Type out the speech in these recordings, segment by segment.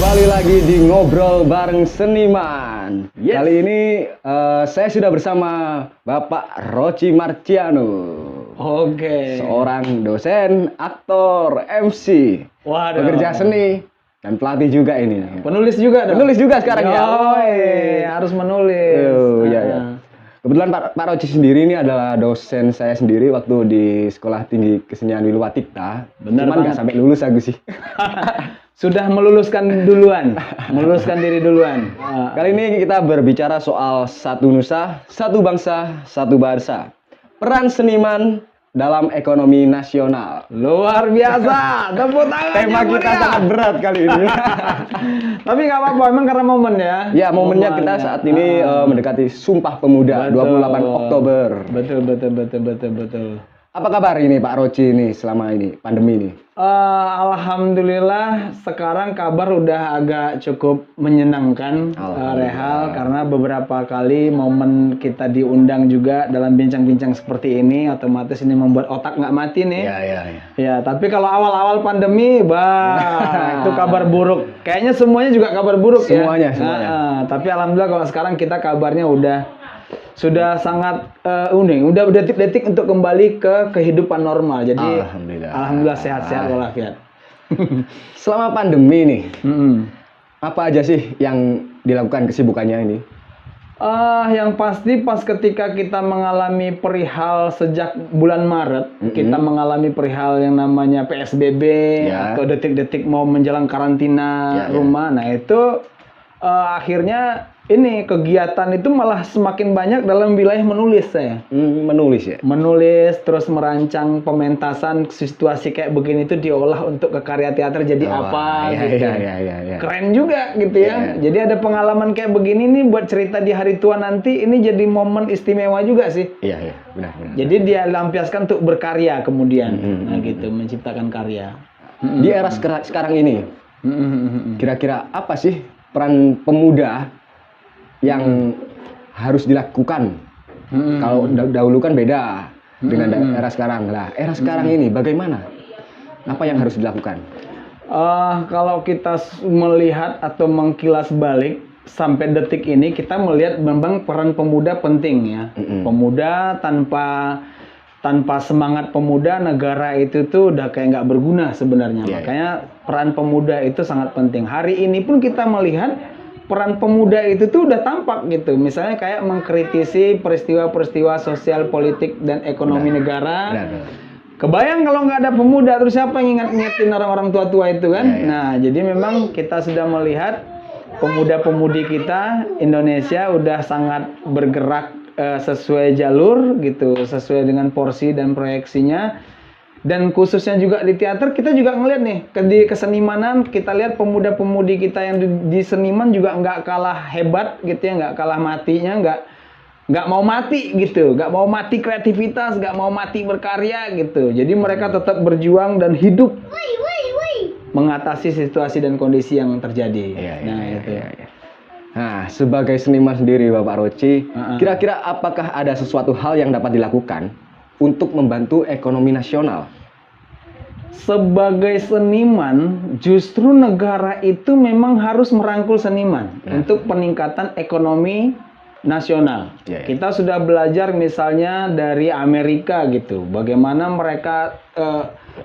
Kembali lagi di Ngobrol Bareng Seniman. Yes. Kali ini saya sudah bersama Bapak Roci Marciano. Oke. Seorang dosen, aktor, MC, Waduh. pekerja seni, dan pelatih juga ini. Penulis juga dong? Penulis juga sekarang ya. Harus menulis. Oh, iya, iya. Kebetulan Pak Roci sendiri ini adalah dosen saya sendiri waktu di Sekolah Tinggi Kesenian Wiluwatikta. Bener Cuman nggak banget. sampai lulus aku sih. Sudah meluluskan duluan. Meluluskan diri duluan. Kali ini kita berbicara soal satu nusa, satu bangsa, satu bahasa. Peran seniman dalam ekonomi nasional. Luar biasa. Tepuk tangan. Tema kita sangat berat kali ini. Tapi nggak apa-apa, emang karena momen ya. Ya, momennya kita saat ini mendekati Sumpah Pemuda 28 Oktober. Betul. Apa kabar ini Pak Roci ini selama ini pandemi ini? Alhamdulillah sekarang kabar udah agak cukup menyenangkan, Rehal, karena beberapa kali momen kita diundang juga dalam bincang-bincang seperti ini, otomatis ini membuat otak nggak mati nih. Ya. Ya, tapi kalau awal-awal pandemi, itu kabar buruk. Kayaknya semuanya juga kabar buruk Semuanya. ya. Tapi alhamdulillah kalau sekarang kita kabarnya sudah sangat unik, udah detik-detik untuk kembali ke kehidupan normal. Jadi alhamdulillah sehat-sehat walafiat. Selama pandemi nih, apa aja sih yang dilakukan kesibukannya ini? Yang pasti pas ketika kita mengalami perihal sejak bulan Maret, kita mengalami perihal yang namanya PSBB atau detik-detik mau menjelang karantina rumah. Nah itu akhirnya ini kegiatan itu malah semakin banyak dalam wilayah menulis saya. Menulis ya? Menulis, terus merancang pementasan situasi kayak begini itu diolah untuk ke karya teater jadi apa gitu. Iya. Keren juga gitu ya. Jadi ada pengalaman kayak begini nih buat cerita di hari tua nanti, ini jadi momen istimewa juga sih. Iya, benar. Jadi dia lampiaskan untuk berkarya kemudian. Nah gitu, menciptakan karya. Di era sekarang ini, kira-kira apa sih peran pemuda yang harus dilakukan? Kalau dahulu kan beda dengan era sekarang. Lah, era sekarang ini bagaimana? Apa yang harus dilakukan? Kalau kita melihat atau mengkilas balik sampai detik ini, kita melihat memang peran pemuda penting ya. Pemuda tanpa semangat pemuda, negara itu tuh udah kayak nggak berguna sebenarnya. Makanya peran pemuda itu sangat penting. Hari ini pun kita melihat peran pemuda itu tuh udah tampak gitu. Misalnya kayak mengkritisi peristiwa-peristiwa sosial, politik, dan ekonomi negara. Kebayang kalau nggak ada pemuda, terus siapa yang ingat-ingatin orang-orang tua-tua itu kan? Nah, jadi memang kita sudah melihat pemuda-pemudi kita, Indonesia udah sangat bergerak sesuai jalur gitu, sesuai dengan porsi dan proyeksinya. Dan khususnya juga di teater, kita juga ngeliat nih, di kesenimanan, kita lihat pemuda-pemudi kita yang di seniman juga nggak kalah hebat gitu ya, nggak kalah matinya, nggak mau mati gitu, nggak mau mati kreativitas, nggak mau mati berkarya gitu. Jadi mereka tetap berjuang dan hidup mengatasi situasi dan kondisi yang terjadi. Nah, sebagai seniman sendiri Bapak Roci, kira-kira apakah ada sesuatu hal yang dapat dilakukan untuk membantu ekonomi nasional? Sebagai seniman, justru negara itu memang harus merangkul seniman untuk peningkatan ekonomi nasional. Kita sudah belajar misalnya dari Amerika gitu, bagaimana mereka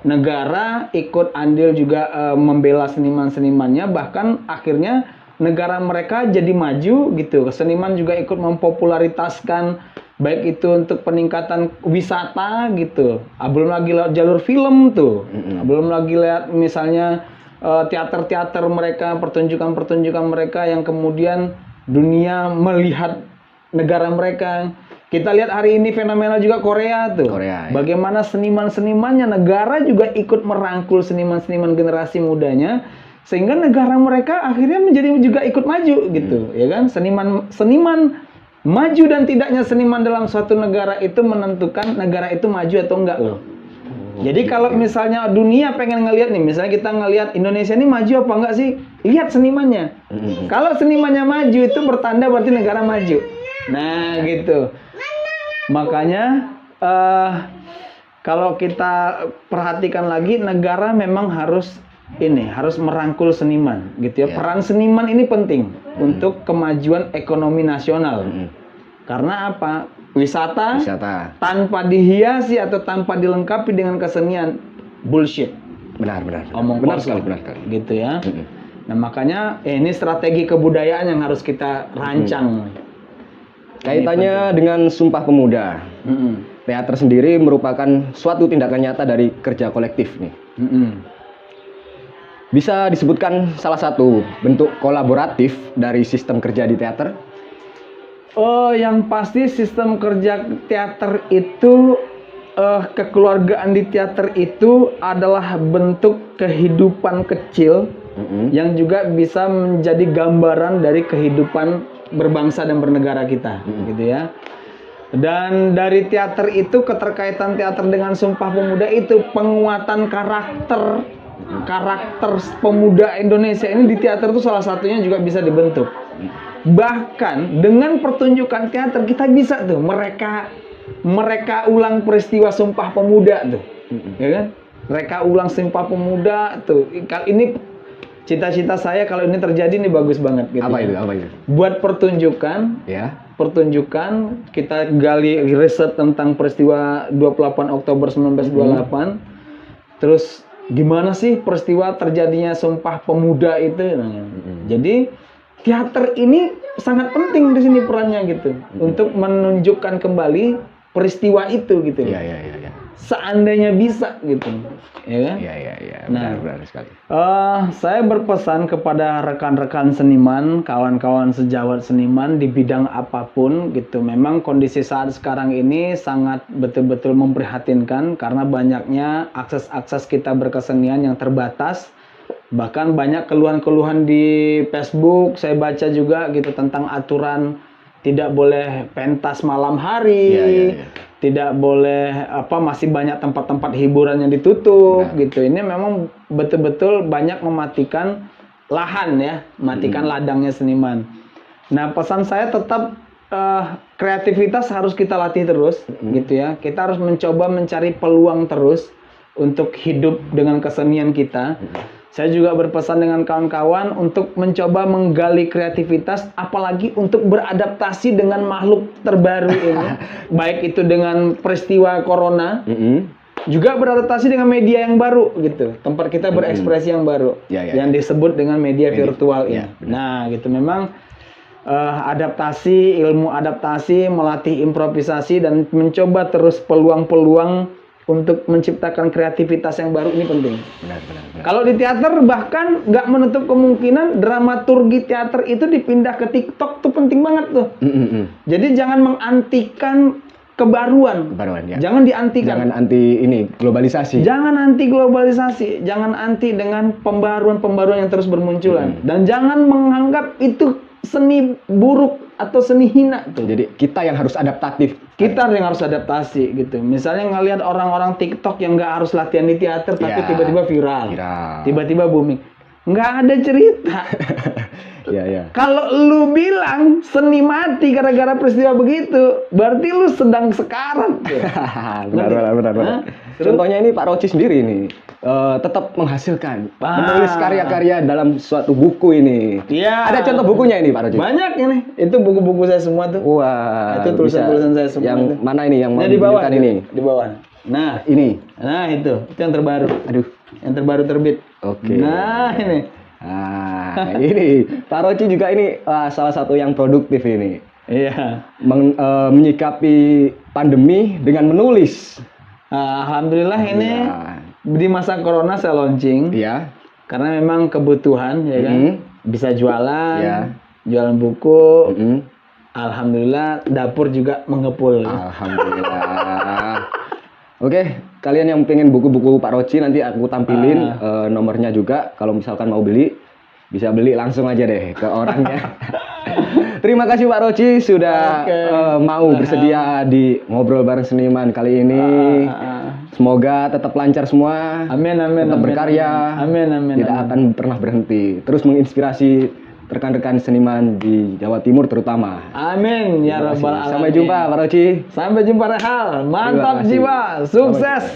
negara ikut andil juga membela seniman-senimannya, bahkan akhirnya negara mereka jadi maju gitu. Seniman juga ikut mempopularitaskan, baik itu untuk peningkatan wisata gitu. Belum lagi lewat jalur film tuh. Belum lagi lihat misalnya teater-teater mereka, pertunjukan-pertunjukan mereka yang kemudian dunia melihat negara mereka. Kita lihat hari ini fenomena juga Korea tuh. Bagaimana seniman-senimannya, negara juga ikut merangkul seniman-seniman generasi mudanya, sehingga negara mereka akhirnya menjadi juga ikut maju gitu, ya kan? Seniman maju dan tidaknya seniman dalam suatu negara itu menentukan negara itu maju atau enggak loh. Jadi kalau misalnya dunia pengen ngelihat nih, misalnya kita ngelihat Indonesia ini maju apa enggak sih? Lihat senimannya. Kalau senimannya maju itu bertanda berarti negara maju. Nah gitu. Makanya kalau kita perhatikan lagi, negara memang harus ini harus merangkul seniman gitu ya. Peran seniman ini penting untuk kemajuan ekonomi nasional. Karena apa? Wisata tanpa dihiasi atau tanpa dilengkapi dengan kesenian bullshit. Benar. Omong Benar kosong. sekali. Gitu ya. Nah, makanya ini strategi kebudayaan yang harus kita rancang. Kaitannya dengan Sumpah Pemuda. Teater sendiri merupakan suatu tindakan nyata dari kerja kolektif nih. Bisa disebutkan salah satu bentuk kolaboratif dari sistem kerja di teater? Oh, yang pasti sistem kerja teater itu, kekeluargaan di teater itu adalah bentuk kehidupan kecil yang juga bisa menjadi gambaran dari kehidupan berbangsa dan bernegara kita, gitu ya. Dan dari teater itu, keterkaitan teater dengan Sumpah Pemuda itu penguatan karakter pemuda Indonesia ini di teater itu salah satunya juga bisa dibentuk. Bahkan dengan pertunjukan teater kita bisa tuh mereka ulang peristiwa Sumpah Pemuda tuh, ya kan? Mereka ulang Sumpah Pemuda tuh. Ini cita-cita saya kalau ini terjadi nih bagus banget gitu. Apa itu? Buat pertunjukan, pertunjukan kita gali riset tentang peristiwa 28 Oktober 1928. Terus gimana sih peristiwa terjadinya Sumpah Pemuda itu? Jadi teater ini sangat penting di sini perannya gitu, untuk menunjukkan kembali peristiwa itu gitu. Iya. Seandainya bisa gitu, ya kan? Iya. Benar sekali. Saya berpesan kepada rekan-rekan seniman, kawan-kawan sejawat seniman di bidang apapun gitu. Memang kondisi saat sekarang ini sangat betul-betul memprihatinkan karena banyaknya akses kita berkesenian yang terbatas. Bahkan banyak keluhan-keluhan di Facebook, saya baca juga gitu tentang aturan tidak boleh pentas malam hari, tidak boleh masih banyak tempat-tempat hiburan yang ditutup gitu. Ini memang betul-betul banyak mematikan lahan ya, mematikan ladangnya seniman. Nah, pesan saya tetap kreativitas harus kita latih terus gitu ya. Kita harus mencoba mencari peluang terus untuk hidup dengan kesenian kita. Saya juga berpesan dengan kawan-kawan untuk mencoba menggali kreativitas, apalagi untuk beradaptasi dengan makhluk terbaru ini. Baik itu dengan peristiwa corona, juga beradaptasi dengan media yang baru gitu. Tempat kita berekspresi yang baru, yang disebut dengan media virtual ini. Nah, gitu memang adaptasi, ilmu adaptasi, melatih improvisasi dan mencoba terus peluang-peluang untuk menciptakan kreativitas yang baru ini penting. Benar. Kalau di teater bahkan nggak menutup kemungkinan dramaturgi teater itu dipindah ke TikTok tuh penting banget tuh. Jadi jangan mengantikan kebaruan. Jangan diantikan. Jangan anti globalisasi. Jangan anti globalisasi. Jangan anti dengan pembaruan-pembaruan yang terus bermunculan. Dan jangan menganggap itu seni buruk atau seni hina tuh. Jadi kita yang harus adaptatif. Kita yang harus adaptasi gitu. Misalnya ngelihat orang-orang TikTok yang nggak harus latihan di teater tapi tiba-tiba viral. Tiba-tiba booming. Nggak ada cerita. Kalau lu bilang seni mati gara-gara peristiwa begitu, berarti lu sedang sekarat. Benar. Contohnya ini Pak Roci sendiri nih. Tetap menghasilkan, menulis karya-karya dalam suatu buku ini. Ada contoh bukunya ini Pak Roci? Banyak ini. Itu buku-buku saya semua tuh. Wah. Itu tulisan-tulisan saya semua. Yang itu. Mana ini yang di bawah ini? Di bawah. Nah, ini. Nah, itu yang terbaru. Aduh, yang terbaru terbit. Oke. Nah, ini. Ini Pak Roci juga ini salah satu yang produktif ini. Iya. Menyikapi pandemi dengan menulis. Alhamdulillah ini di masa corona saya launching. Karena memang kebutuhan ya kan. Bisa jualan, jualan buku. Alhamdulillah dapur juga mengepul. Alhamdulillah. Oke, kalian yang pengen buku-buku Pak Roci nanti aku tampilin nomornya juga. Kalau misalkan mau beli, bisa beli langsung aja deh ke orangnya. Terima kasih Pak Roci sudah mau bersedia di Ngobrol Bareng Seniman kali ini. Semoga tetap lancar semua. Amin. Tetap berkarya. Amin. Tidak akan pernah berhenti. Terus menginspirasi rekan-rekan seniman di Jawa Timur terutama. Amin ya rabbal alamin. Sampai jumpa Pak Roci. Sampai jumpa Rehal. Mantap jiwa. Sukses.